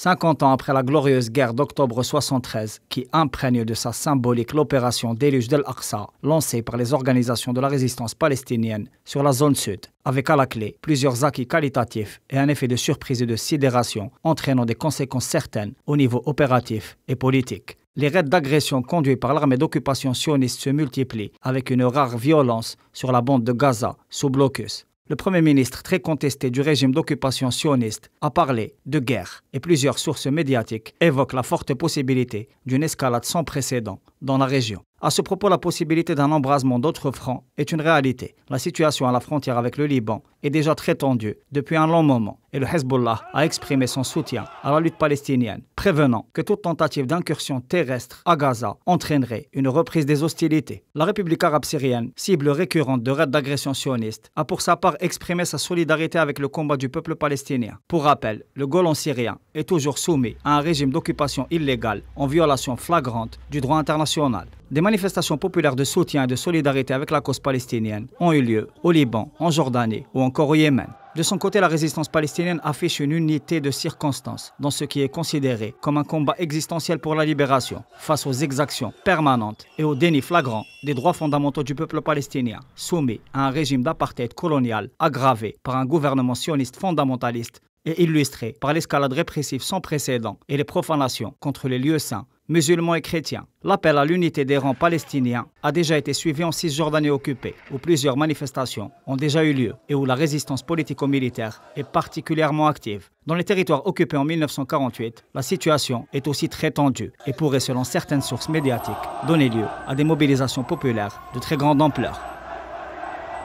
50 ans après la glorieuse guerre d'octobre 73, qui imprègne de sa symbolique l'opération Déluge d'Al-Aqsa, lancée par les organisations de la résistance palestinienne sur la zone sud, avec à la clé plusieurs acquis qualitatifs et un effet de surprise et de sidération, entraînant des conséquences certaines au niveau opératif et politique. Les raids d'agression conduits par l'armée d'occupation sioniste se multiplient avec une rare violence sur la bande de Gaza, sous blocus. Le Premier ministre très contesté du régime d'occupation sioniste a parlé de guerre et plusieurs sources médiatiques évoquent la forte possibilité d'une escalade sans précédent dans la région. À ce propos, la possibilité d'un embrasement d'autres fronts est une réalité. La situation à la frontière avec le Liban est déjà très tendue depuis un long moment et le Hezbollah a exprimé son soutien à la lutte palestinienne, prévenant que toute tentative d'incursion terrestre à Gaza entraînerait une reprise des hostilités. La République arabe syrienne, cible récurrente de raids d'agression sioniste, a pour sa part exprimé sa solidarité avec le combat du peuple palestinien. Pour rappel, le Golan syrien est toujours soumis à un régime d'occupation illégale en violation flagrante du droit international. Des manifestations populaires de soutien et de solidarité avec la cause palestinienne ont eu lieu au Liban, en Jordanie ou encore au Yémen. De son côté, la résistance palestinienne affiche une unité de circonstances dans ce qui est considéré comme un combat existentiel pour la libération, face aux exactions permanentes et au déni flagrant des droits fondamentaux du peuple palestinien, soumis à un régime d'apartheid colonial aggravé par un gouvernement sioniste fondamentaliste et illustré par l'escalade répressive sans précédent et les profanations contre les lieux saints, musulmans et chrétiens. L'appel à l'unité des rangs palestiniens a déjà été suivi en Cisjordanie occupée, où plusieurs manifestations ont déjà eu lieu et où la résistance politico-militaire est particulièrement active. Dans les territoires occupés en 1948, la situation est aussi très tendue et pourrait, selon certaines sources médiatiques, donner lieu à des mobilisations populaires de très grande ampleur.